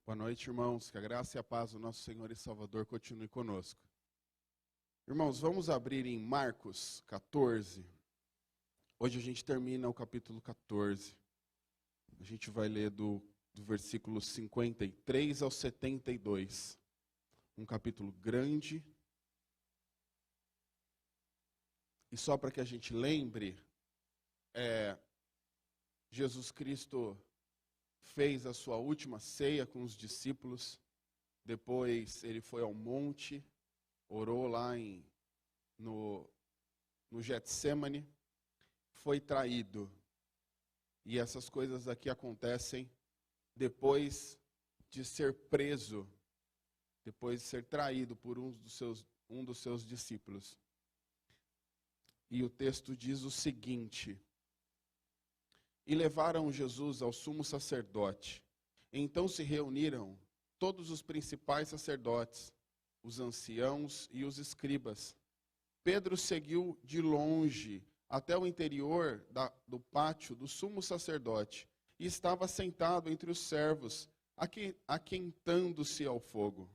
Boa noite, irmãos. Que a graça e a paz do nosso Senhor e Salvador continue conosco. Irmãos, vamos abrir em Marcos 14. Hoje a gente termina o capítulo 14. A gente vai ler do versículo 53 ao 72. Um capítulo grande. E só para que a gente lembre, Jesus Cristo fez a sua última ceia com os discípulos, depois ele foi ao monte, orou lá no Getsêmani, foi traído. E essas coisas aqui acontecem depois de ser preso, depois de ser traído por um dos seus discípulos. E o texto diz o seguinte: E levaram Jesus ao sumo sacerdote. Então se reuniram todos os principais sacerdotes, os anciãos e os escribas. Pedro seguiu de longe até o interior do pátio do sumo sacerdote e estava sentado entre os servos, aquentando-se ao fogo.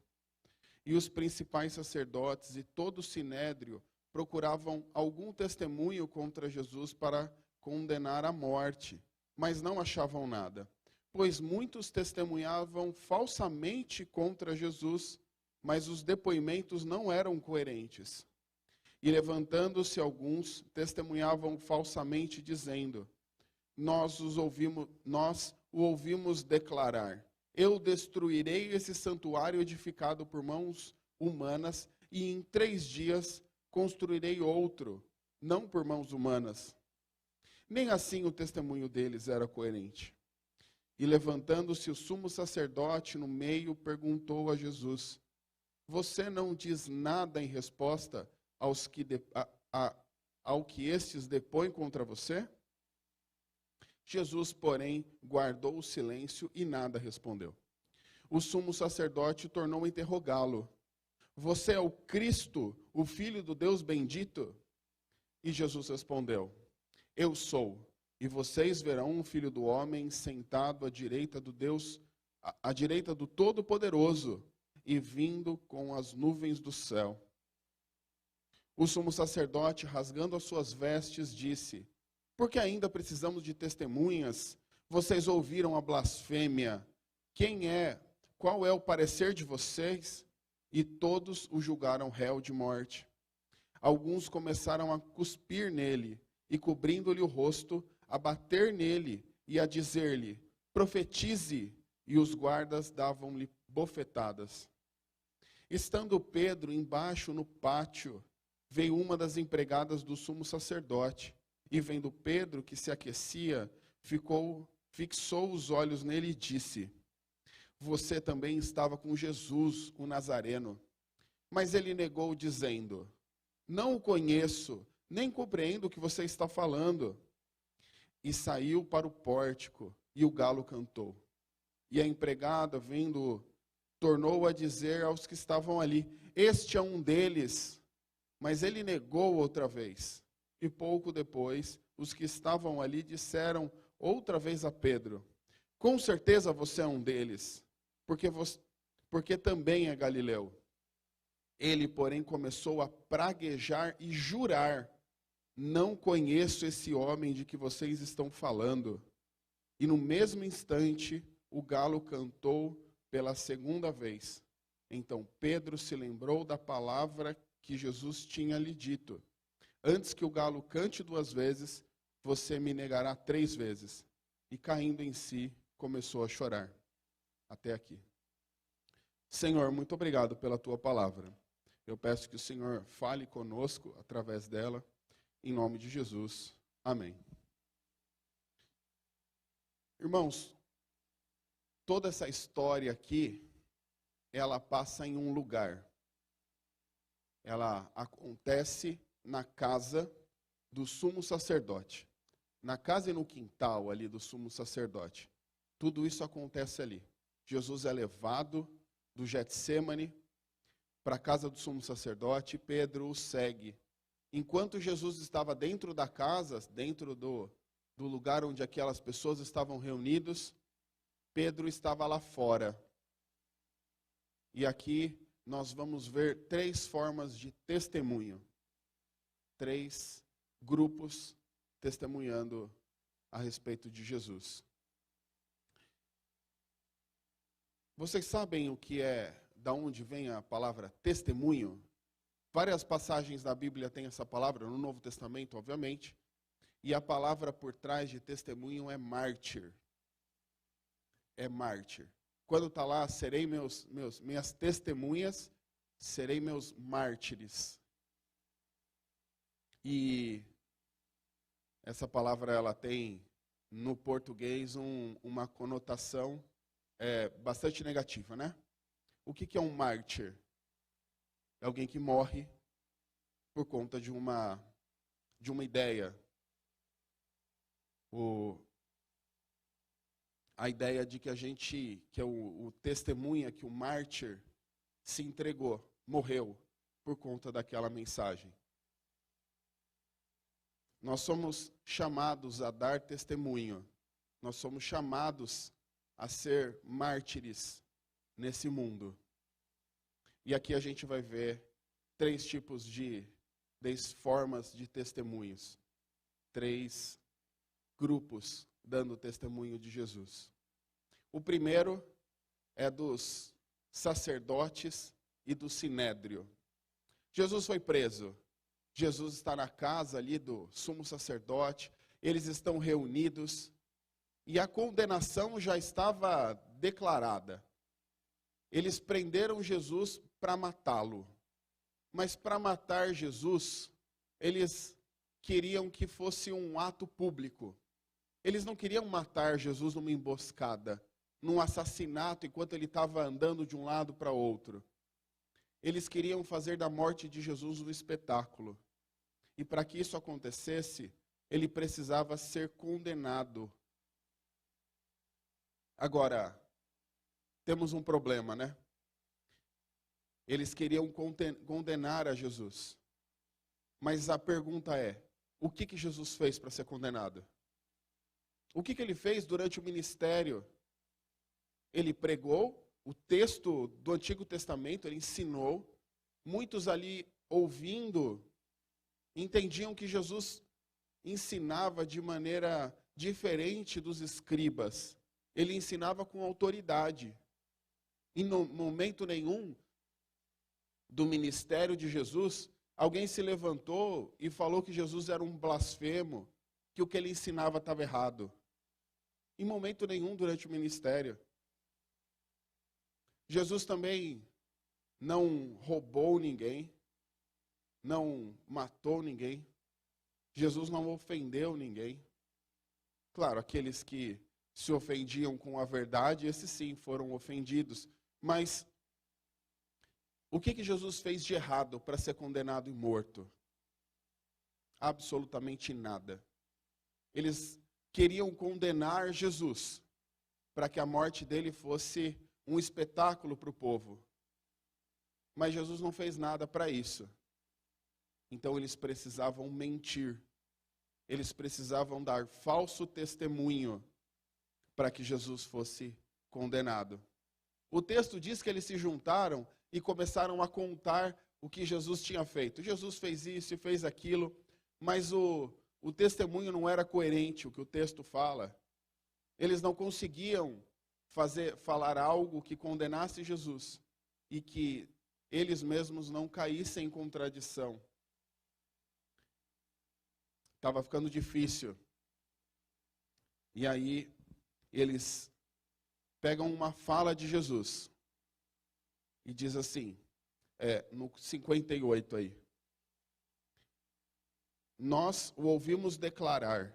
E os principais sacerdotes e todo o sinédrio procuravam algum testemunho contra Jesus para condenar à morte, mas não achavam nada, pois muitos testemunhavam falsamente contra Jesus, mas os depoimentos não eram coerentes. E levantando-se alguns, testemunhavam falsamente, dizendo: Nós o ouvimos declarar: Eu destruirei esse santuário edificado por mãos humanas, e em 3 dias construirei outro, não por mãos humanas. Nem assim o testemunho deles era coerente. E levantando-se o sumo sacerdote no meio, perguntou a Jesus: Você não diz nada em resposta ao que estes depõem contra você? Jesus, porém, guardou o silêncio e nada respondeu. O sumo sacerdote tornou a interrogá-lo: Você é o Cristo, o Filho do Deus bendito? E Jesus respondeu: Eu sou, e vocês verão o Filho do Homem sentado à direita do Todo-Poderoso e vindo com as nuvens do céu. O sumo sacerdote, rasgando as suas vestes, disse: Por que ainda precisamos de testemunhas? Vocês ouviram a blasfêmia. Qual é o parecer de vocês? E todos o julgaram réu de morte. Alguns começaram a cuspir nele, e cobrindo-lhe o rosto, a bater nele e a dizer-lhe: Profetize! E os guardas davam-lhe bofetadas. Estando Pedro embaixo no pátio, veio uma das empregadas do sumo sacerdote, e vendo Pedro que se aquecia, fixou os olhos nele e disse: Você também estava com Jesus, o Nazareno. Mas ele negou, dizendo: Não o conheço, nem compreendo o que você está falando. E saiu para o pórtico, e o galo cantou. E a empregada, vendo-o, tornou a dizer aos que estavam ali: Este é um deles. Mas ele negou outra vez. E pouco depois, os que estavam ali disseram outra vez a Pedro: Com certeza você é um deles, porque também é galileu. Ele, porém, começou a praguejar e jurar: Não conheço esse homem de que vocês estão falando. E no mesmo instante, o galo cantou pela segunda vez. Então Pedro se lembrou da palavra que Jesus tinha lhe dito: Antes que o galo cante 2 vezes, você me negará 3 vezes. E caindo em si, começou a chorar. Até aqui. Senhor, muito obrigado pela tua palavra. Eu peço que o Senhor fale conosco através dela. Em nome de Jesus. Amém. Irmãos, toda essa história aqui, ela passa em um lugar. Ela acontece na casa do sumo sacerdote. Na casa e no quintal ali do sumo sacerdote. Tudo isso acontece ali. Jesus é levado do Getsêmani para a casa do sumo sacerdote e Pedro o segue. Enquanto Jesus estava dentro da casa, dentro do lugar onde aquelas pessoas estavam reunidas, Pedro estava lá fora. E aqui nós vamos ver 3 formas de testemunho. 3 grupos testemunhando a respeito de Jesus. Vocês sabem o que da onde vem a palavra testemunho? Várias passagens da Bíblia têm essa palavra, no Novo Testamento, obviamente. E a palavra por trás de testemunho é mártir. É mártir. Quando está lá, serei minhas testemunhas, serei meus mártires. E essa palavra ela tem, no português, uma conotação bastante negativa, né? O que é um mártir? É alguém que morre por conta de uma ideia. A ideia de que é o testemunha, que o mártir se entregou, morreu por conta daquela mensagem. Nós somos chamados a dar testemunho. Nós somos chamados a ser mártires nesse mundo. E aqui a gente vai ver 3 formas de testemunhos. 3 grupos dando testemunho de Jesus. O primeiro é dos sacerdotes e do sinédrio. Jesus foi preso. Jesus está na casa ali do sumo sacerdote. Eles estão reunidos. E a condenação já estava declarada. Eles prenderam Jesus para matá-lo. Mas para matar Jesus, eles queriam que fosse um ato público. Eles não queriam matar Jesus numa emboscada, num assassinato enquanto ele estava andando de um lado para outro. Eles queriam fazer da morte de Jesus um espetáculo. E para que isso acontecesse, ele precisava ser condenado. Agora, temos um problema, né? Eles queriam condenar a Jesus. Mas a pergunta é, o que Jesus fez para ser condenado? O que ele fez durante o ministério? Ele pregou o texto do Antigo Testamento, ele ensinou. Muitos ali ouvindo, entendiam que Jesus ensinava de maneira diferente dos escribas. Ele ensinava com autoridade. E no momento nenhum do ministério de Jesus, alguém se levantou e falou que Jesus era um blasfemo, que o que ele ensinava estava errado. Em momento nenhum durante o ministério. Jesus também não roubou ninguém, não matou ninguém. Jesus não ofendeu ninguém. Claro, aqueles que se ofendiam com a verdade, esses sim foram ofendidos. Mas o que Jesus fez de errado para ser condenado e morto? Absolutamente nada. Eles queriam condenar Jesus para que a morte dele fosse um espetáculo para o povo. Mas Jesus não fez nada para isso. Então eles precisavam mentir. Eles precisavam dar falso testemunho para que Jesus fosse condenado. O texto diz que eles se juntaram e começaram a contar o que Jesus tinha feito. Jesus fez isso e fez aquilo, mas o testemunho não era coerente, o que o texto fala. Eles não conseguiam falar algo que condenasse Jesus e que eles mesmos não caíssem em contradição. Estava ficando difícil. E aí eles pegam uma fala de Jesus e diz assim, no 58 aí. Nós o ouvimos declarar,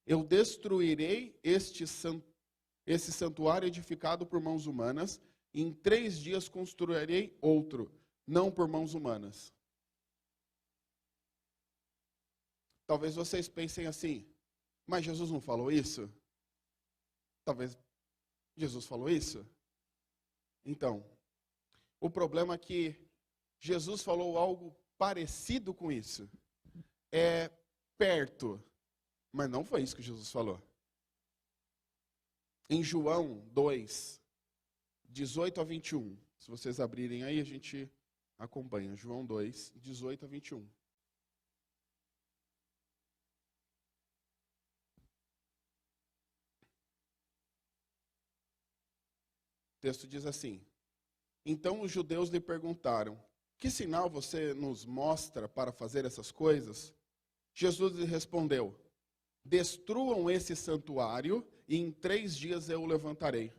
eu destruirei esse santuário edificado por mãos humanas, e em 3 dias construirei outro, não por mãos humanas. Talvez vocês pensem assim, mas Jesus não falou isso? Talvez Jesus falou isso? Então, o problema é que Jesus falou algo parecido com isso. É perto, mas não foi isso que Jesus falou. Em João 2, 18 a 21, Se vocês abrirem aí, a gente acompanha. João 2, 18 a 21. O texto diz assim: Então os judeus lhe perguntaram: Que sinal você nos mostra para fazer essas coisas? Jesus lhe respondeu: Destruam esse santuário e em 3 dias eu o levantarei.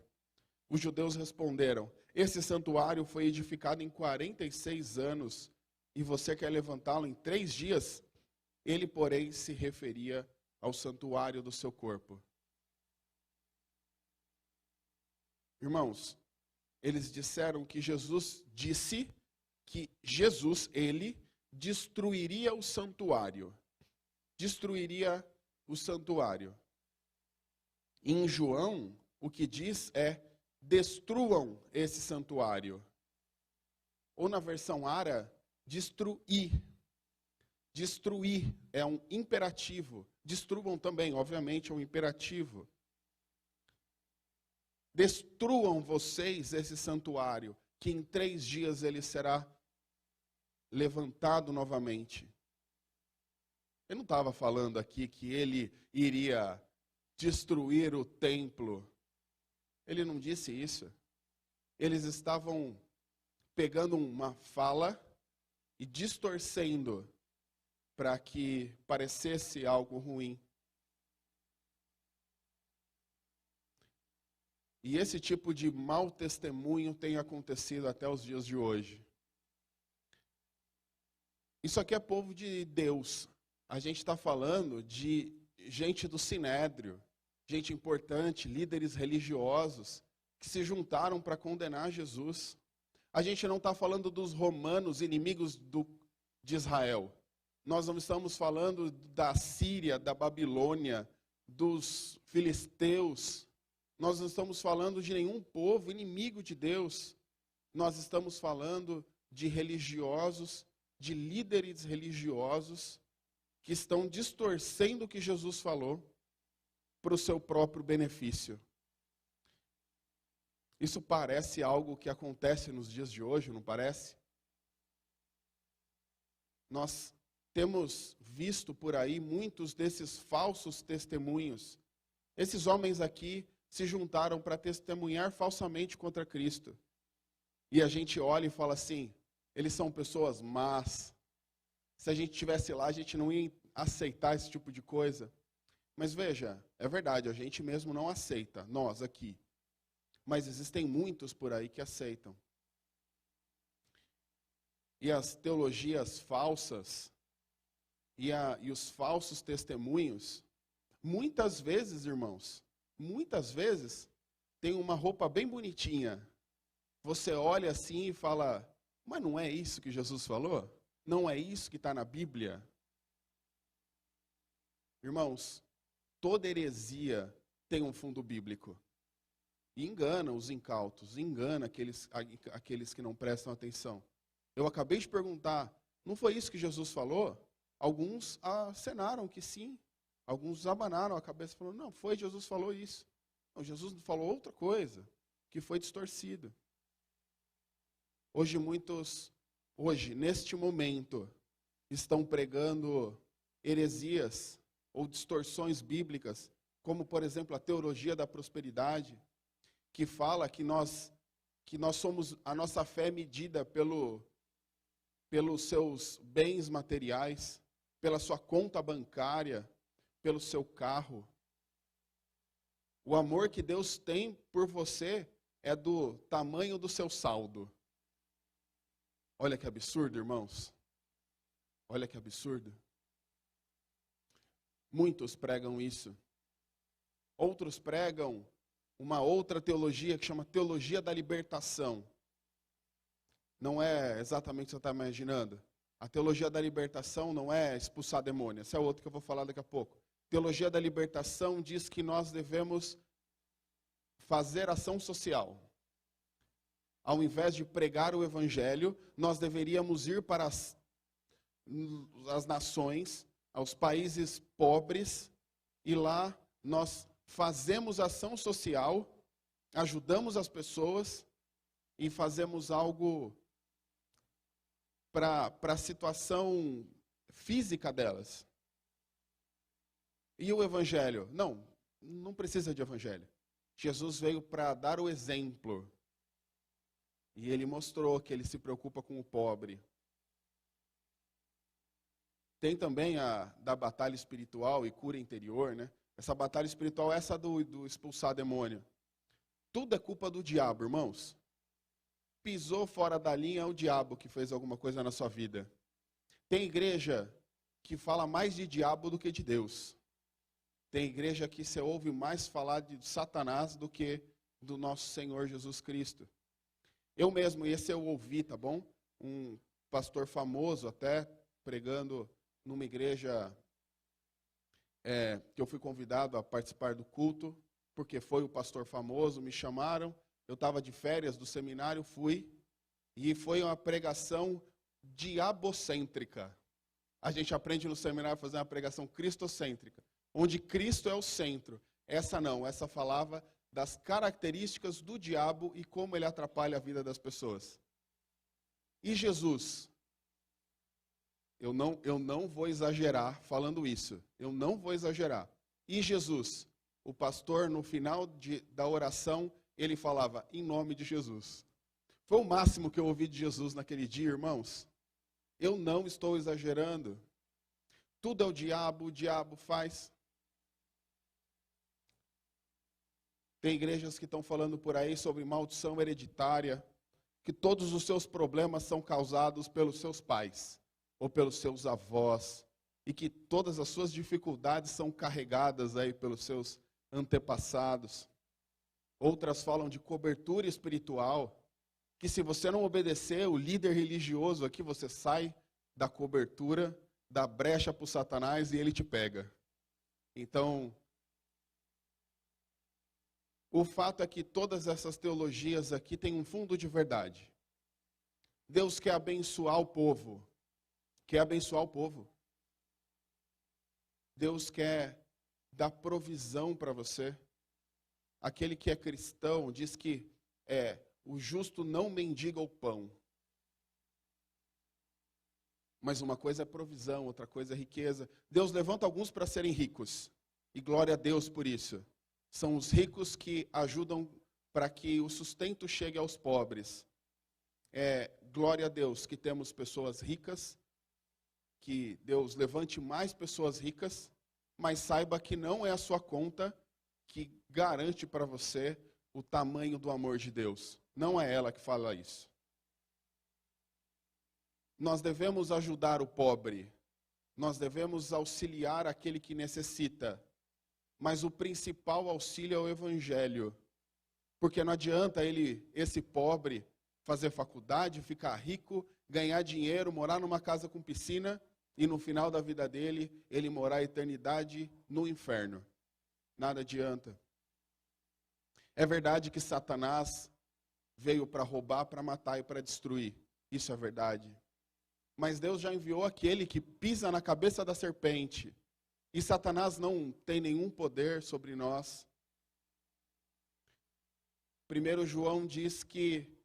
Os judeus responderam: Esse santuário foi edificado em 46 anos e você quer levantá-lo em 3 dias? Ele, porém, se referia ao santuário do seu corpo. Irmãos, eles disseram que Jesus disse que ele destruiria o santuário. Destruiria o santuário. Em João, o que diz é: destruam esse santuário. Ou na versão Ara, destruir. Destruir é um imperativo. Destruam também, obviamente, é um imperativo. Destruam vocês esse santuário, que em 3 dias ele será levantado novamente. Eu não estava falando aqui que ele iria destruir o templo. Ele não disse isso. Eles estavam pegando uma fala e distorcendo para que parecesse algo ruim. E esse tipo de mau testemunho tem acontecido até os dias de hoje. Isso aqui é povo de Deus. A gente está falando de gente do Sinédrio, gente importante, líderes religiosos, que se juntaram para condenar Jesus. A gente não está falando dos romanos, inimigos de Israel. Nós não estamos falando da Síria, da Babilônia, dos filisteus. Nós não estamos falando de nenhum povo inimigo de Deus. Nós estamos falando de religiosos, de líderes religiosos, que estão distorcendo o que Jesus falou para o seu próprio benefício. Isso parece algo que acontece nos dias de hoje, não parece? Nós temos visto por aí muitos desses falsos testemunhos. Esses homens aqui se juntaram para testemunhar falsamente contra Cristo. E a gente olha e fala assim: eles são pessoas más. Se a gente estivesse lá, a gente não ia aceitar esse tipo de coisa. Mas veja, é verdade, a gente mesmo não aceita, nós aqui. Mas existem muitos por aí que aceitam. E as teologias falsas e os falsos testemunhos, muitas vezes, irmãos, muitas vezes, tem uma roupa bem bonitinha. Você olha assim e fala: mas não é isso que Jesus falou? Não é isso que está na Bíblia? Irmãos, toda heresia tem um fundo bíblico. E engana os incautos, engana aqueles que não prestam atenção. Eu acabei de perguntar: não foi isso que Jesus falou? Alguns acenaram que sim. Alguns abanaram a cabeça e falaram: não, Jesus falou isso. Não, Jesus falou outra coisa, que foi distorcido. Hoje, neste momento, estão pregando heresias ou distorções bíblicas, como, por exemplo, a teologia da prosperidade, que fala que nós somos, a nossa fé é medida pelos seus bens materiais, pela sua conta bancária, pelo seu carro. O amor que Deus tem por você é do tamanho do seu saldo. Olha que absurdo, irmãos. Olha que absurdo. Muitos pregam isso. Outros pregam uma outra teologia que chama teologia da libertação. Não é exatamente o que você está imaginando. A teologia da libertação não é expulsar demônio. Essa é outra que eu vou falar daqui a pouco. Teologia da libertação diz que nós devemos fazer ação social. Ao invés de pregar o evangelho, nós deveríamos ir para as nações, aos países pobres, e lá nós fazemos ação social, ajudamos as pessoas, e fazemos algo para a situação física delas. E o evangelho? Não precisa de evangelho. Jesus veio para dar o exemplo. E ele mostrou que ele se preocupa com o pobre. Tem também a da batalha espiritual e cura interior, né? Essa batalha espiritual é essa do expulsar demônio. Tudo é culpa do diabo, irmãos. Pisou fora da linha, é o diabo que fez alguma coisa na sua vida. Tem igreja que fala mais de diabo do que de Deus. Tem igreja que você ouve mais falar de Satanás do que do nosso Senhor Jesus Cristo. Eu mesmo, esse eu ouvi, tá bom? Um pastor famoso até, pregando numa igreja que eu fui convidado a participar do culto, porque foi o pastor famoso, me chamaram, eu estava de férias do seminário, fui, e foi uma pregação diabocêntrica. A gente aprende no seminário a fazer uma pregação cristocêntrica, onde Cristo é o centro. Essa não, essa falava das características do diabo e como ele atrapalha a vida das pessoas. E Jesus? Eu não vou exagerar falando isso. Eu não vou exagerar. E Jesus? O pastor, no final da oração, ele falava, em nome de Jesus. Foi o máximo que eu ouvi de Jesus naquele dia, irmãos. Eu não estou exagerando. Tudo é o diabo faz. Tem igrejas que estão falando por aí sobre maldição hereditária, que todos os seus problemas são causados pelos seus pais ou pelos seus avós, e que todas as suas dificuldades são carregadas aí pelos seus antepassados. Outras falam de cobertura espiritual, que se você não obedecer o líder religioso aqui, você sai da cobertura, dá brecha para o Satanás e ele te pega. Então, o fato é que todas essas teologias aqui têm um fundo de verdade. Deus quer abençoar o povo. Quer abençoar o povo. Deus quer dar provisão para você. Aquele que é cristão diz que o justo não mendiga o pão. Mas uma coisa é provisão, outra coisa é riqueza. Deus levanta alguns para serem ricos. E glória a Deus por isso. São os ricos que ajudam para que o sustento chegue aos pobres. Glória a Deus que temos pessoas ricas, que Deus levante mais pessoas ricas, mas saiba que não é a sua conta que garante para você o tamanho do amor de Deus. Não é ela que fala isso. Nós devemos ajudar o pobre, nós devemos auxiliar aquele que necessita, mas o principal auxílio é o evangelho, porque não adianta esse pobre, fazer faculdade, ficar rico, ganhar dinheiro, morar numa casa com piscina, e no final da vida dele, ele morar a eternidade no inferno. Nada adianta. É verdade que Satanás veio para roubar, para matar e para destruir. Isso é verdade. Mas Deus já enviou aquele que pisa na cabeça da serpente. E Satanás não tem nenhum poder sobre nós. 1 João diz que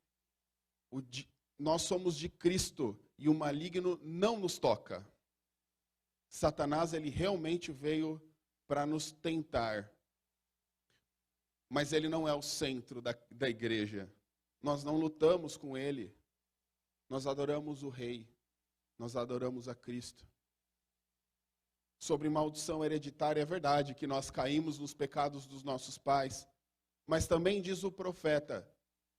nós somos de Cristo e o maligno não nos toca. Satanás, ele realmente veio para nos tentar. Mas ele não é o centro da igreja. Nós não lutamos com ele. Nós adoramos o Rei. Nós adoramos a Cristo. Sobre maldição hereditária, é verdade que nós caímos nos pecados dos nossos pais. Mas também diz o profeta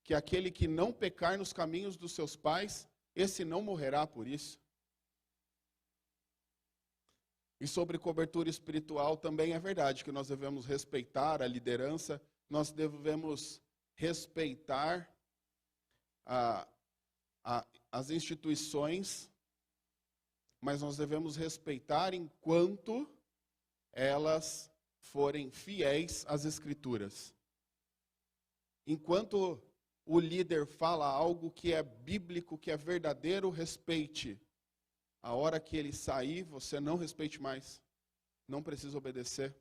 que aquele que não pecar nos caminhos dos seus pais, esse não morrerá por isso. E sobre cobertura espiritual também é verdade que nós devemos respeitar a liderança, nós devemos respeitar as instituições, mas nós devemos respeitar enquanto elas forem fiéis às Escrituras. Enquanto o líder fala algo que é bíblico, que é verdadeiro, respeite. A hora que ele sair, você não respeite mais. Não precisa obedecer.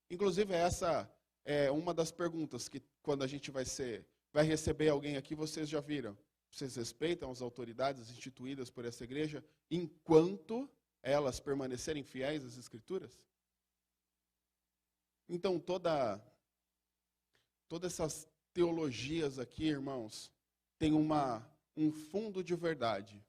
Inclusive, essa é uma das perguntas que, quando a gente vai ser vai receber alguém aqui, vocês já viram. Vocês respeitam as autoridades instituídas por essa igreja enquanto elas permanecerem fiéis às Escrituras? Então, todas essas teologias aqui, irmãos, tem um fundo de verdade.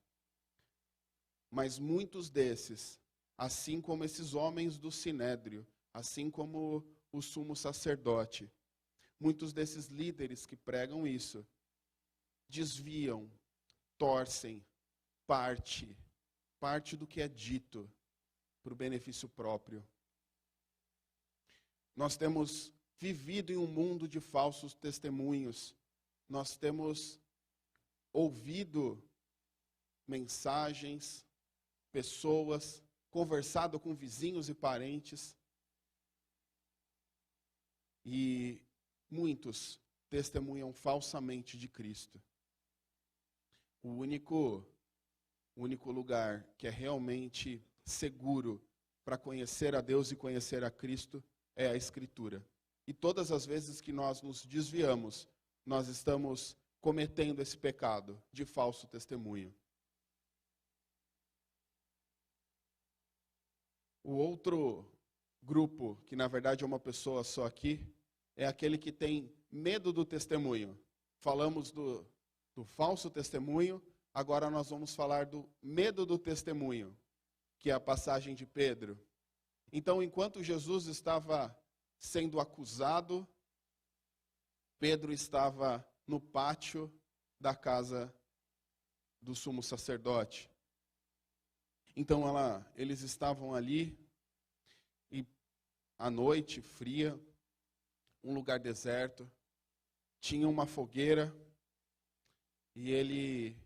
Mas muitos desses, assim como esses homens do Sinédrio, assim como o sumo sacerdote, muitos desses líderes que pregam isso, desviam, torcem parte do que é dito para o benefício próprio. Nós temos vivido em um mundo de falsos testemunhos. Nós temos ouvido mensagens, pessoas, conversado com vizinhos e parentes. E muitos testemunham falsamente de Cristo. O único lugar que é realmente seguro para conhecer a Deus e conhecer a Cristo é a Escritura. E todas as vezes que nós nos desviamos, nós estamos cometendo esse pecado de falso testemunho. O outro grupo, que na verdade é uma pessoa só aqui, é aquele que tem medo do testemunho. Falamos do falso testemunho, agora nós vamos falar do medo do testemunho, que é a passagem de Pedro. Então, enquanto Jesus estava sendo acusado, Pedro estava no pátio da casa do sumo sacerdote. Então, eles estavam ali, e à noite, fria, um lugar deserto, tinha uma fogueira, e ele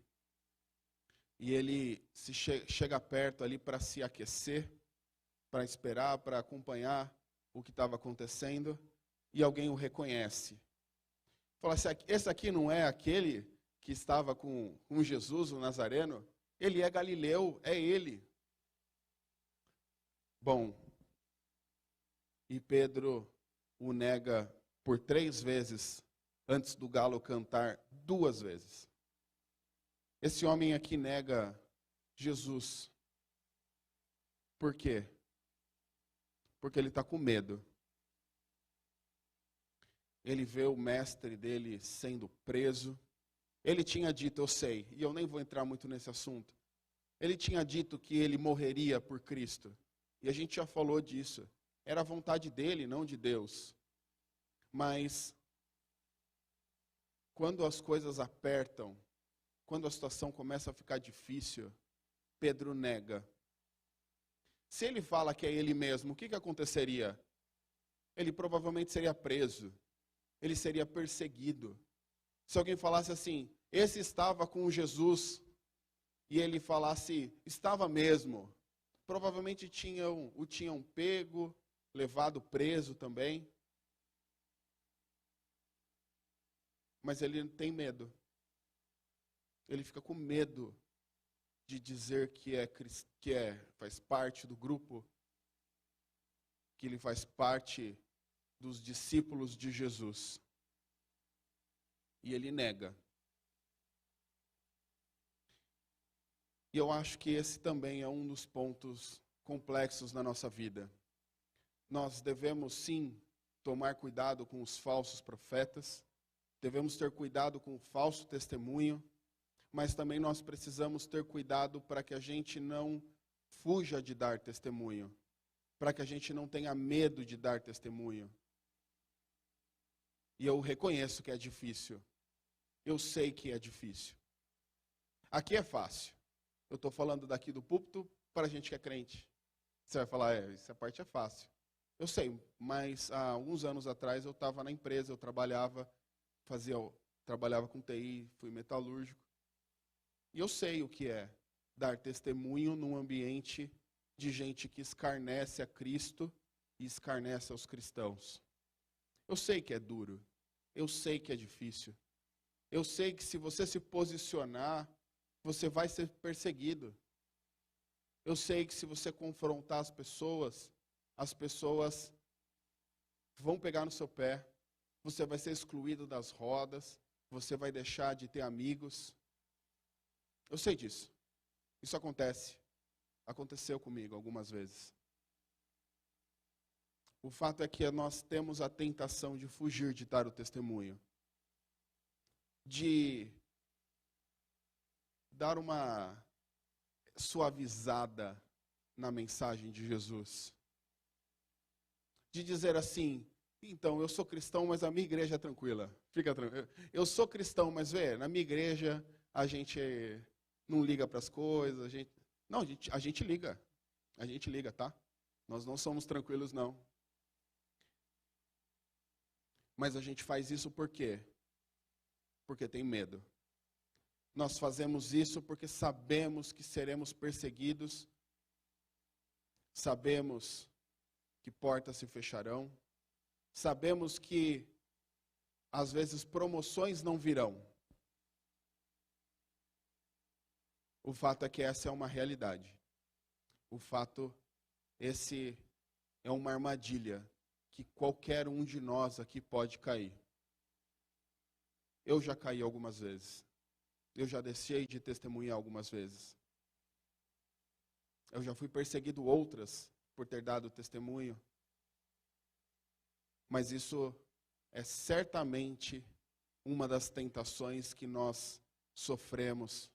chega perto ali para se aquecer, para esperar, para acompanhar o que estava acontecendo, e alguém o reconhece. Fala assim, esse aqui não é aquele que estava com Jesus, o Nazareno? Ele é galileu, é ele. Bom, e Pedro o nega por 3 vezes, antes do galo cantar 2 vezes. Esse homem aqui nega Jesus. Por quê? Porque ele está com medo. Ele vê o mestre dele sendo preso. Ele tinha dito, eu sei, e eu nem vou entrar muito nesse assunto. Ele tinha dito que ele morreria por Cristo. E a gente já falou disso. Era a vontade dele, não de Deus. Mas, quando as coisas apertam, quando a situação começa a ficar difícil, Pedro nega. Se ele fala que é ele mesmo, o que aconteceria? Ele provavelmente seria preso. Ele seria perseguido. Se alguém falasse assim, esse estava com Jesus, e ele falasse, estava mesmo, provavelmente o tinham pego, levado preso também. Mas ele tem medo. Ele fica com medo de dizer que faz parte do grupo, que ele faz parte dos discípulos de Jesus. E ele nega. E eu acho que esse também é um dos pontos complexos na nossa vida. Nós devemos sim tomar cuidado com os falsos profetas, devemos ter cuidado com o falso testemunho, mas também nós precisamos ter cuidado para que a gente não fuja de dar testemunho, para que a gente não tenha medo de dar testemunho. E eu reconheço que é difícil. Eu sei que é difícil. Aqui é fácil. Eu estou falando daqui do púlpito para a gente que é crente. Você vai falar, essa parte é fácil. Eu sei, mas há alguns anos atrás eu estava na empresa, eu trabalhava com TI, fui metalúrgico. E eu sei o que é dar testemunho num ambiente de gente que escarnece a Cristo e escarnece aos cristãos. Eu sei que é duro. Eu sei que é difícil. Eu sei que se você se posicionar, você vai ser perseguido. Eu sei que se você confrontar as pessoas vão pegar no seu pé. Você vai ser excluído das rodas. você vai deixar de ter amigos. Eu sei disso. Isso acontece. Aconteceu comigo algumas vezes. O fato é que nós temos a tentação de fugir de dar o testemunho. De dar uma suavizada na mensagem de Jesus. De dizer assim, então, eu sou cristão, mas a minha igreja é tranquila. Fica tranquilo. Eu sou cristão, mas na minha igreja a gente não liga para as coisas. A gente liga. A gente liga, tá? Nós não somos tranquilos, não. Mas a gente faz isso por quê? Porque tem medo. Nós fazemos isso porque sabemos que seremos perseguidos. Sabemos que portas se fecharão. Sabemos que, às vezes, promoções não virão. O fato é que essa é uma realidade. O fato, esse é uma armadilha que qualquer um de nós aqui pode cair. Eu já caí algumas vezes. Eu já deixei de testemunhar algumas vezes. Eu já fui perseguido outras por ter dado testemunho. Mas isso é certamente uma das tentações que nós sofremos.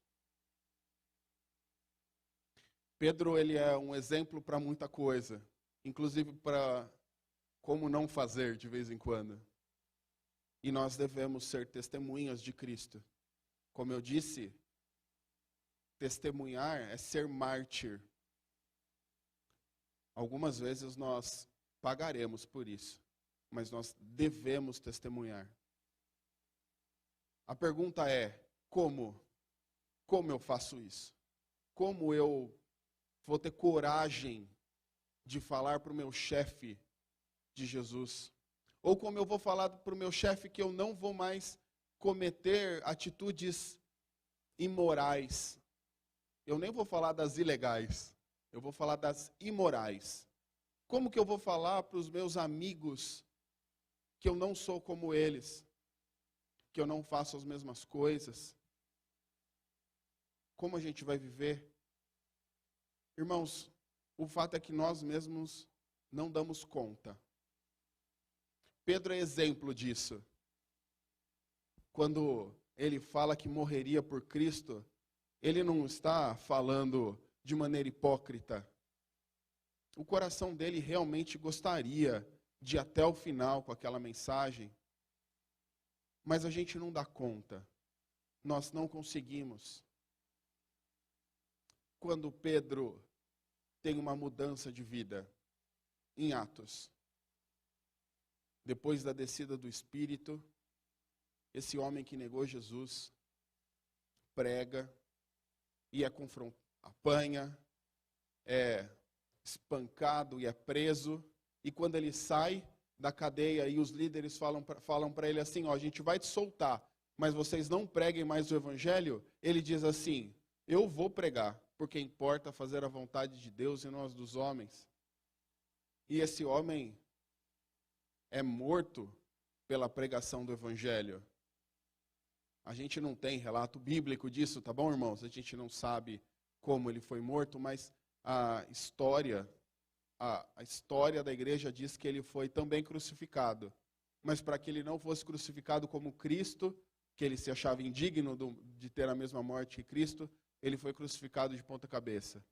Pedro, ele é um exemplo para muita coisa, inclusive para como não fazer de vez em quando. E nós devemos ser testemunhas de Cristo. Como eu disse, testemunhar é ser mártir. Algumas vezes nós pagaremos por isso, mas nós devemos testemunhar. A pergunta é, como? Como eu faço isso? Como eu vou ter coragem de falar para o meu chefe de Jesus? Ou como eu vou falar para o meu chefe que eu não vou mais cometer atitudes imorais? Eu nem vou falar das ilegais, eu vou falar das imorais. Como que eu vou falar para os meus amigos que eu não sou como eles, que eu não faço as mesmas coisas? Como a gente vai viver? Irmãos, o fato é que nós mesmos não damos conta. Pedro é exemplo disso. Quando ele fala que morreria por Cristo, ele não está falando de maneira hipócrita. O coração dele realmente gostaria de ir até o final com aquela mensagem, mas a gente não dá conta. Nós não conseguimos. Quando Pedro tem uma mudança de vida em Atos, depois da descida do Espírito, esse homem que negou Jesus prega e é confrontado, apanha, é espancado e é preso. E quando ele sai da cadeia e os líderes falam para ele assim, ó, a gente vai te soltar, mas vocês não preguem mais o evangelho, ele diz assim, eu vou pregar, porque importa fazer a vontade de Deus e não as dos homens. E esse homem é morto pela pregação do evangelho. A gente não tem relato bíblico disso, tá bom, irmãos? A gente não sabe como ele foi morto, mas a história da igreja diz que ele foi também crucificado. Mas para que ele não fosse crucificado como Cristo, que ele se achava indigno de ter a mesma morte que Cristo, ele foi crucificado de ponta cabeça.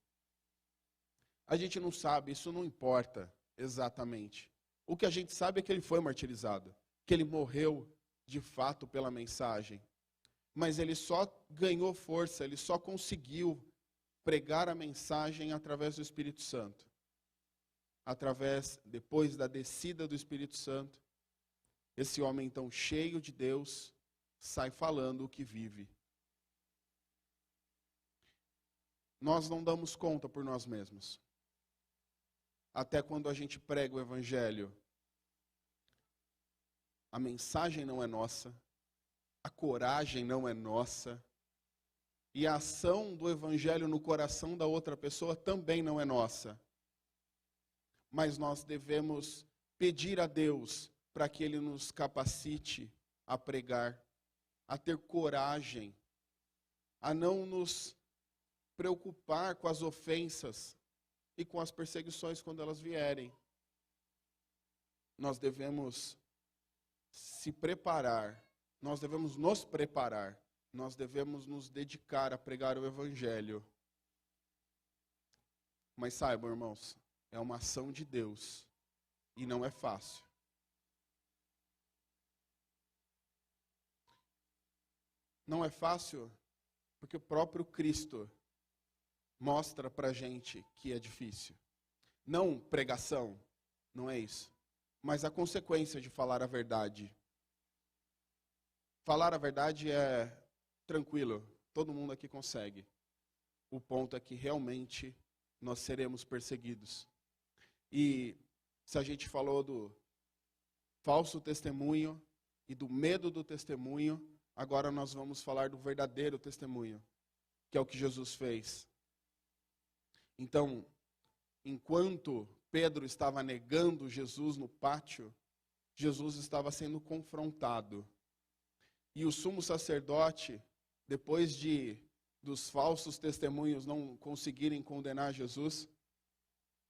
A gente não sabe, isso não importa exatamente. O que a gente sabe é que ele foi martirizado, que ele morreu de fato pela mensagem. Mas ele só ganhou força, ele só conseguiu pregar a mensagem através do Espírito Santo. Depois da descida do Espírito Santo, esse homem então cheio de Deus, sai falando o que vive. Nós não damos conta por nós mesmos. Até quando a gente prega o Evangelho, a mensagem não é nossa, a coragem não é nossa, e a ação do Evangelho no coração da outra pessoa também não é nossa. Mas nós devemos pedir a Deus para que Ele nos capacite a pregar a ter coragem, a não nos preocupar com as ofensas e com as perseguições quando elas vierem. Nós devemos se preparar, nós devemos nos preparar, nós devemos nos dedicar a pregar o Evangelho. Mas saibam, irmãos, é uma ação de Deus e não é fácil. Não é fácil porque o próprio Cristo mostra pra gente que é difícil. Não pregação, não é isso. Mas a consequência de falar a verdade. Falar a verdade é tranquilo, todo mundo aqui consegue. O ponto é que realmente nós seremos perseguidos. E se a gente falou do falso testemunho e do medo do testemunho, agora nós vamos falar do verdadeiro testemunho, que é o que Jesus fez. Então, enquanto Pedro estava negando Jesus no pátio, Jesus estava sendo confrontado. E o sumo sacerdote, depois dos falsos testemunhos não conseguirem condenar Jesus,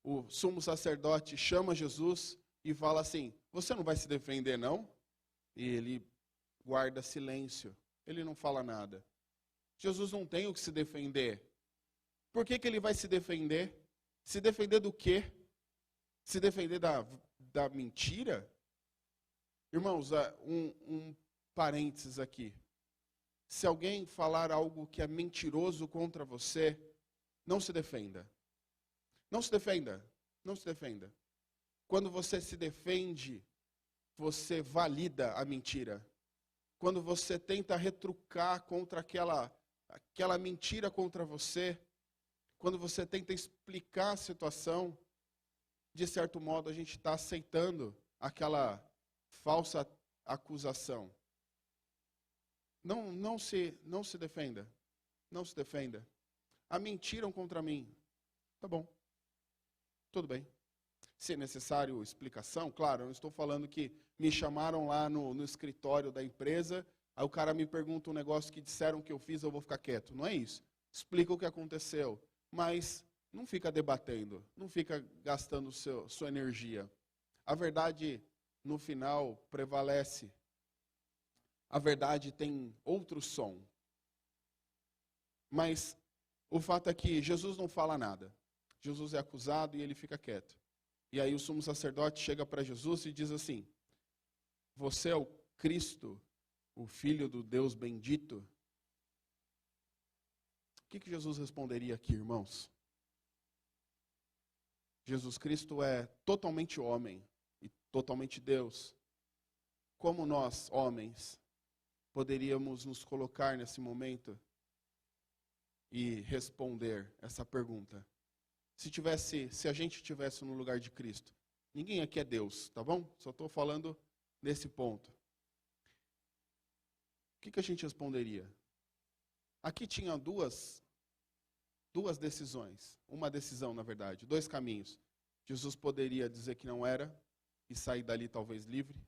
o sumo sacerdote chama Jesus e fala assim: você não vai se defender, não? E ele guarda silêncio, ele não fala nada. Jesus não tem o que se defender. Por que ele vai se defender? Se defender do quê? Se defender da mentira? Irmãos, um parênteses aqui. Se alguém falar algo que é mentiroso contra você, não se defenda. Não se defenda. Não se defenda. Quando você se defende, você valida a mentira. Quando você tenta retrucar contra aquela mentira contra você, quando você tenta explicar a situação, de certo modo a gente está aceitando aquela falsa acusação. Não se defenda. Não se defenda. Ah, mentiram contra mim. Tá bom. Tudo bem. Se é necessário explicação, claro, eu não estou falando que me chamaram lá no escritório da empresa, aí o cara me pergunta um negócio que disseram que eu fiz, eu vou ficar quieto. Não é isso. Explica o que aconteceu. Mas não fica debatendo, não fica gastando sua energia. A verdade, no final, prevalece. A verdade tem outro som. Mas o fato é que Jesus não fala nada. Jesus é acusado e ele fica quieto. E aí o sumo sacerdote chega para Jesus e diz assim: você é o Cristo, o Filho do Deus bendito? O que Jesus responderia aqui, irmãos? Jesus Cristo é totalmente homem e totalmente Deus. Como nós, homens, poderíamos nos colocar nesse momento e responder essa pergunta? Se a gente estivesse no lugar de Cristo. Ninguém aqui é Deus, tá bom? Só estou falando nesse ponto. O que a gente responderia? Aqui tinha duas decisões. Uma decisão, na verdade, dois caminhos. Jesus poderia dizer que não era e sair dali talvez livre,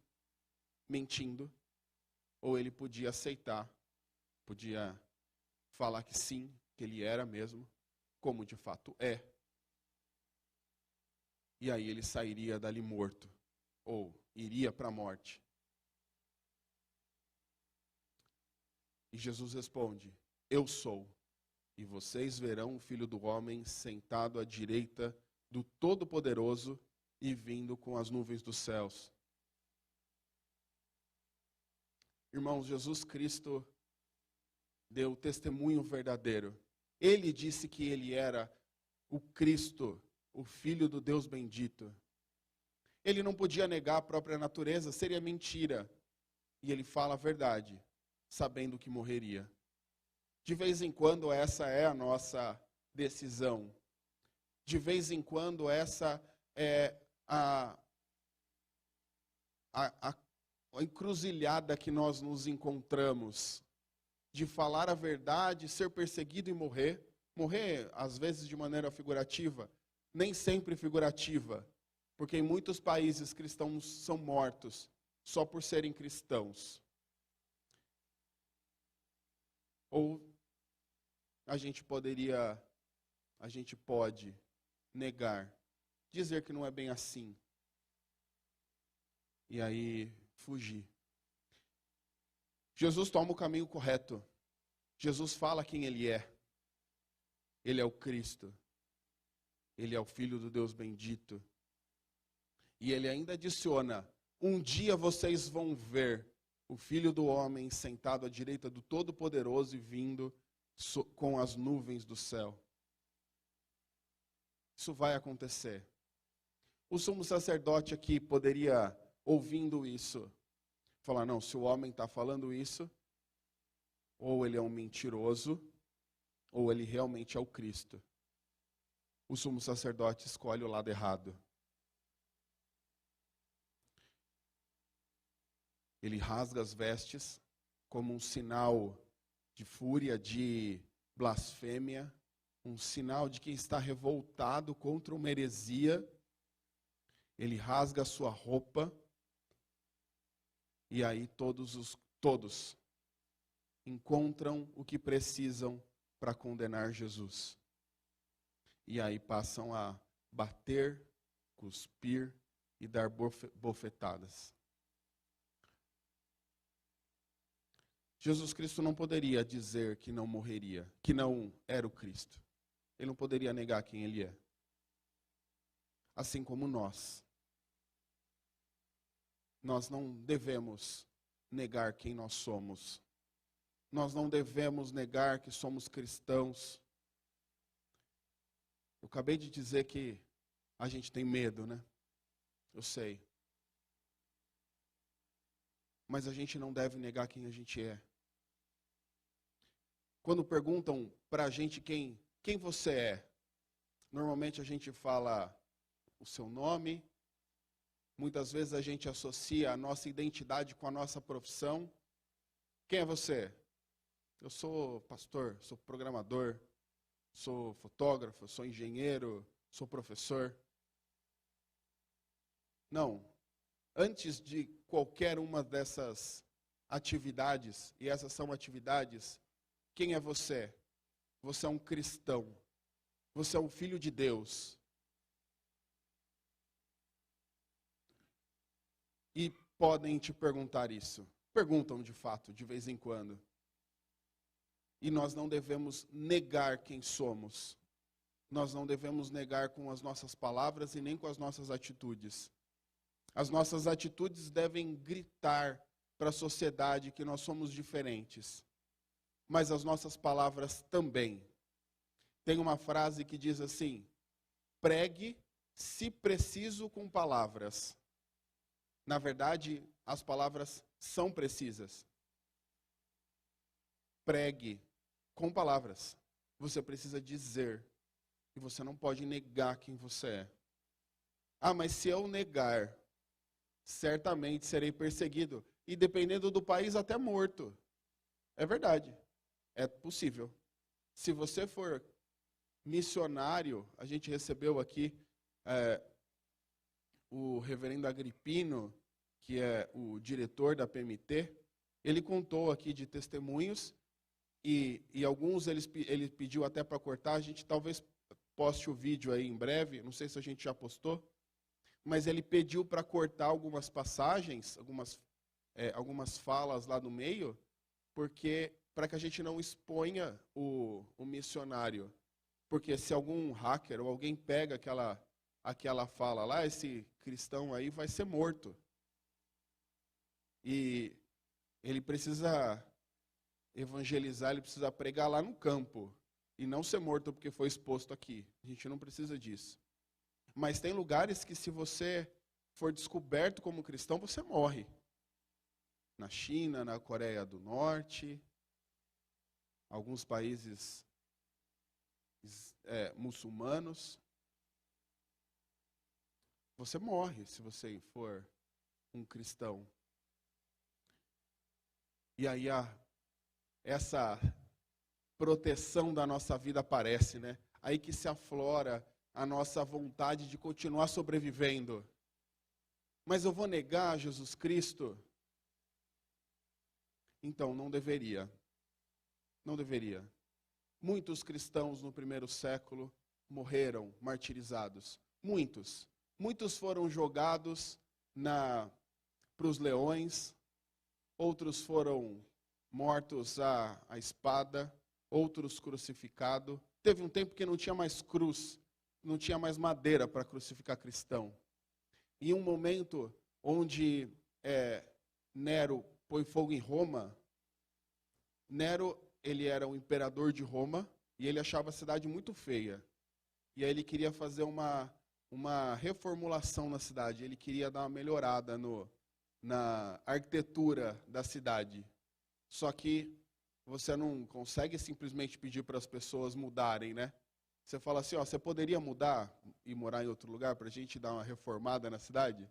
mentindo. Ou ele podia aceitar, podia falar que sim, que ele era mesmo, como de fato é. E aí ele sairia dali morto, ou iria para a morte. E Jesus responde: eu sou, e vocês verão o Filho do Homem sentado à direita do Todo-Poderoso e vindo com as nuvens dos céus. Irmãos, Jesus Cristo deu testemunho verdadeiro. Ele disse que ele era o Cristo, o Filho do Deus bendito. Ele não podia negar a própria natureza, seria mentira. E ele fala a verdade, sabendo que morreria. De vez em quando essa é a nossa decisão. De vez em quando essa é a encruzilhada que nós nos encontramos. De falar a verdade, ser perseguido e morrer. Morrer, às vezes, de maneira figurativa. Nem sempre figurativa. Porque em muitos países cristãos são mortos só por serem cristãos. Ou a gente pode negar, dizer que não é bem assim. E aí fugir. Jesus toma o caminho correto. Jesus fala quem ele é. Ele é o Cristo. Ele é o Filho do Deus bendito. E ele ainda adiciona: um dia vocês vão ver o Filho do Homem sentado à direita do Todo-Poderoso e vindo com as nuvens do céu. Isso vai acontecer. O sumo sacerdote aqui poderia, ouvindo isso, falar: não, se o homem está falando isso, ou ele é um mentiroso, ou ele realmente é o Cristo. O sumo sacerdote escolhe o lado errado. Ele rasga as vestes como um sinal de fúria, de blasfêmia, um sinal de quem está revoltado contra uma heresia. Ele rasga a sua roupa e aí todos encontram o que precisam para condenar Jesus. E aí passam a bater, cuspir e dar bofetadas. Jesus Cristo não poderia dizer que não morreria, que não era o Cristo. Ele não poderia negar quem ele é. Assim como nós. Nós não devemos negar quem nós somos. Nós não devemos negar que somos cristãos. Eu acabei de dizer que a gente tem medo, né? Eu sei. Mas a gente não deve negar quem a gente é. Quando perguntam para a gente quem você é, normalmente a gente fala o seu nome. Muitas vezes a gente associa a nossa identidade com a nossa profissão. Quem é você? Eu sou pastor, sou programador, sou fotógrafo, sou engenheiro, sou professor. Não. Antes de qualquer uma dessas atividades, e essas são atividades, quem é você? Você é um cristão. Você é um filho de Deus. E podem te perguntar isso. Perguntam de fato, de vez em quando. E nós não devemos negar quem somos. Nós não devemos negar com as nossas palavras e nem com as nossas atitudes. As nossas atitudes devem gritar para a sociedade que nós somos diferentes. Mas as nossas palavras também. Tem uma frase que diz assim: pregue, se preciso, com palavras. Na verdade, as palavras são precisas. Pregue com palavras. Você precisa dizer. E você não pode negar quem você é. Ah, mas se eu negar, certamente serei perseguido. E dependendo do país, até morto. É verdade. É possível. Se você for missionário, a gente recebeu aqui o reverendo Agripino, que é o diretor da PMT, ele contou aqui de testemunhos, e alguns ele pediu até para cortar. A gente talvez poste o vídeo aí em breve, não sei se a gente já postou, mas ele pediu para cortar algumas passagens, algumas falas lá no meio, porque para que a gente não exponha o missionário. Porque se algum hacker ou alguém pega aquela fala lá, esse cristão aí vai ser morto. E ele precisa evangelizar, ele precisa pregar lá no campo. E não ser morto porque foi exposto aqui. A gente não precisa disso. Mas tem lugares que, se você for descoberto como cristão, você morre. Na China, na Coreia do Norte, alguns países muçulmanos. Você morre se você for um cristão. E aí essa proteção da nossa vida aparece, né? Aí que se aflora a nossa vontade de continuar sobrevivendo. Mas eu vou negar Jesus Cristo? Então, não deveria. Não deveria. Muitos cristãos no primeiro século morreram martirizados. Muitos. Muitos foram jogados para os leões, outros foram mortos à espada, outros crucificados. Teve um tempo que não tinha mais cruz, não tinha mais madeira para crucificar cristão. E um momento onde Nero põe fogo em Roma, Nero, ele era o imperador de Roma e ele achava a cidade muito feia. E aí ele queria fazer uma reformulação na cidade, ele queria dar uma melhorada na arquitetura da cidade. Só que você não consegue simplesmente pedir para as pessoas mudarem, né? Você fala assim, ó, você poderia mudar e morar em outro lugar para a gente dar uma reformada na cidade?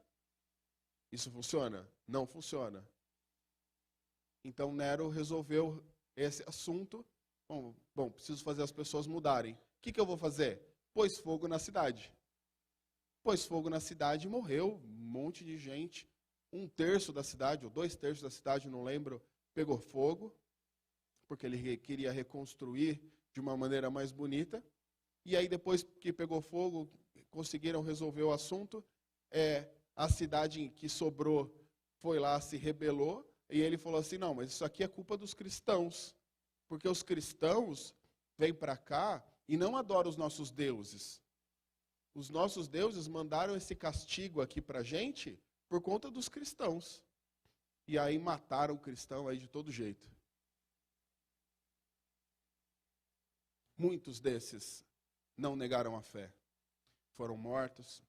Isso funciona? Não funciona. Então Nero resolveu esse assunto. Bom, preciso fazer as pessoas mudarem. O que eu vou fazer? Pôs fogo na cidade. Pôs fogo na cidade e morreu um monte de gente. 1/3 da cidade, ou 2/3 da cidade, não lembro, pegou fogo, porque ele queria reconstruir de uma maneira mais bonita. E aí, depois que pegou fogo, conseguiram resolver o assunto. A cidade que sobrou foi lá, se rebelou, e ele falou assim, não, mas isso aqui é culpa dos cristãos, porque os cristãos vêm para cá e não adoram os nossos deuses. Os nossos deuses mandaram esse castigo aqui para a gente por conta dos cristãos. E aí mataram o cristão aí de todo jeito. Muitos desses não negaram a fé. Foram mortos.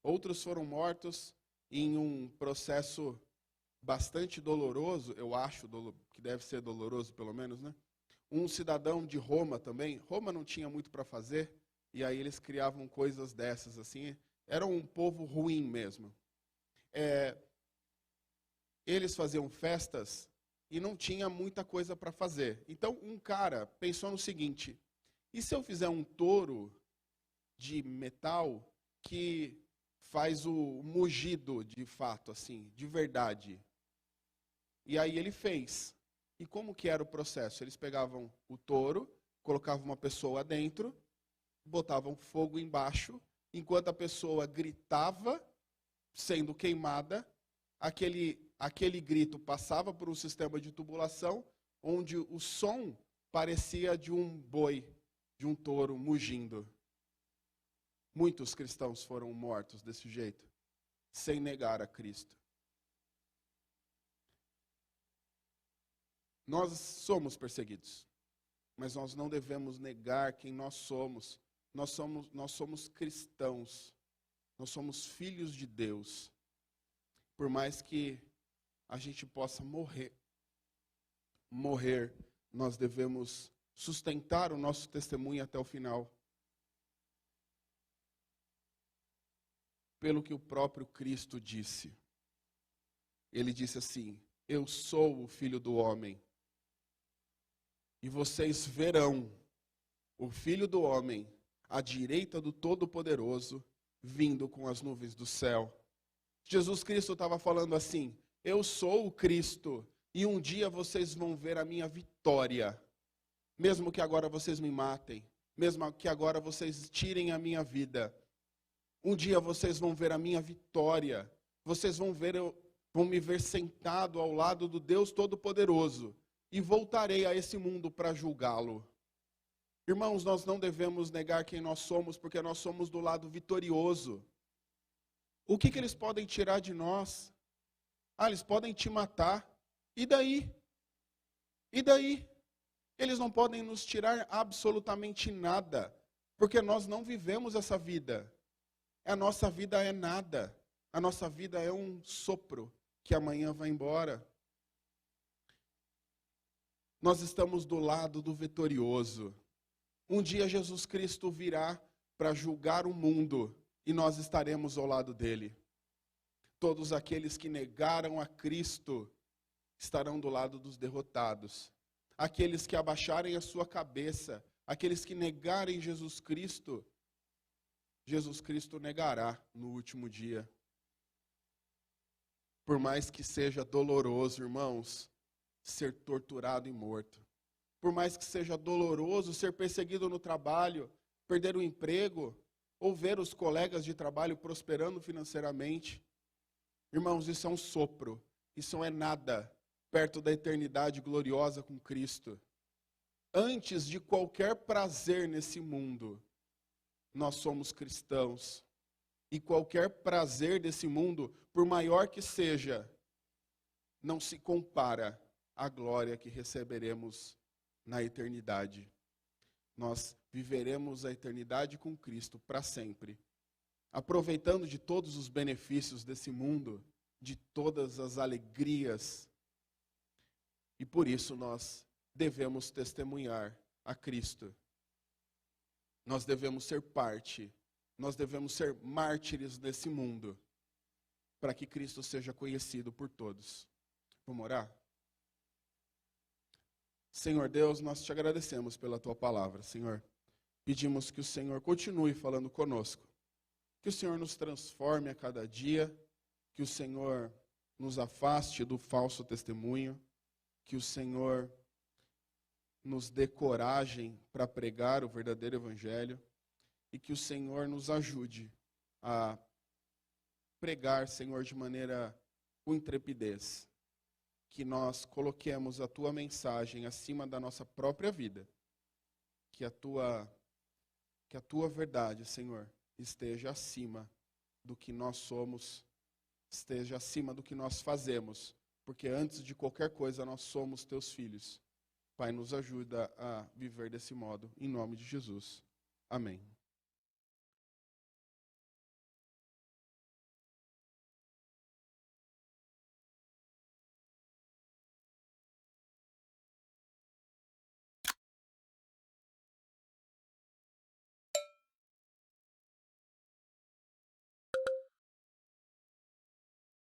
Outros foram mortos em um processo bastante doloroso, eu acho que deve ser doloroso pelo menos, né? Um cidadão de Roma também. Roma não tinha muito para fazer, e aí eles criavam coisas dessas, assim. Era um povo ruim mesmo. Eles faziam festas e não tinha muita coisa para fazer. Então, um cara pensou no seguinte, e se eu fizer um touro de metal que faz o mugido de fato, assim, de verdade? E aí ele fez. E como que era o processo? Eles pegavam o touro, colocavam uma pessoa dentro, botavam fogo embaixo, enquanto a pessoa gritava, sendo queimada, aquele grito passava por um sistema de tubulação, onde o som parecia de um boi, de um touro mugindo. Muitos cristãos foram mortos desse jeito, sem negar a Cristo. Nós somos perseguidos, mas nós não devemos negar quem nós somos. Nós somos cristãos, nós somos filhos de Deus. Por mais que a gente possa morrer, nós devemos sustentar o nosso testemunho até o final. Pelo que o próprio Cristo disse. Ele disse assim, eu sou o Filho do Homem. E vocês verão o Filho do Homem à direita do Todo-Poderoso, vindo com as nuvens do céu. Jesus Cristo estava falando assim, eu sou o Cristo, e um dia vocês vão ver a minha vitória. Mesmo que agora vocês me matem, mesmo que agora vocês tirem a minha vida. Um dia vocês vão ver a minha vitória. Vocês vão me ver sentado ao lado do Deus Todo-Poderoso. E voltarei a esse mundo para julgá-lo. Irmãos, nós não devemos negar quem nós somos, porque nós somos do lado vitorioso. O que eles podem tirar de nós? Eles podem te matar. E daí? E daí? Eles não podem nos tirar absolutamente nada, porque nós não vivemos essa vida. A nossa vida é nada. A nossa vida é um sopro que amanhã vai embora. Nós estamos do lado do vitorioso. Um dia Jesus Cristo virá para julgar o mundo e nós estaremos ao lado dele. Todos aqueles que negaram a Cristo estarão do lado dos derrotados. Aqueles que abaixarem a sua cabeça, aqueles que negarem Jesus Cristo negará no último dia. Por mais que seja doloroso, irmãos, ser torturado e morto. por mais que seja doloroso ser perseguido no trabalho, perder o emprego, ou ver os colegas de trabalho prosperando financeiramente. Irmãos, isso é um sopro, isso não é nada perto da eternidade gloriosa com Cristo. Antes de qualquer prazer nesse mundo, nós somos cristãos. E qualquer prazer desse mundo, por maior que seja, não se compara à glória que receberemos na eternidade. Nós viveremos a eternidade com Cristo para sempre, aproveitando de todos os benefícios desse mundo, de todas as alegrias. E por isso nós devemos testemunhar a Cristo. Nós devemos ser parte, nós devemos ser mártires desse mundo, para que Cristo seja conhecido por todos. Vamos orar? Senhor Deus, nós te agradecemos pela tua palavra, Senhor. Pedimos que o Senhor continue falando conosco, que o Senhor nos transforme a cada dia, que o Senhor nos afaste do falso testemunho, que o Senhor nos dê coragem para pregar o verdadeiro evangelho e que o Senhor nos ajude a pregar, Senhor, de maneira com intrepidez. Que nós coloquemos a tua mensagem acima da nossa própria vida. Que a tua verdade, Senhor, esteja acima do que nós somos, esteja acima do que nós fazemos, porque antes de qualquer coisa nós somos teus filhos. Pai, nos ajuda a viver desse modo, em nome de Jesus. Amém.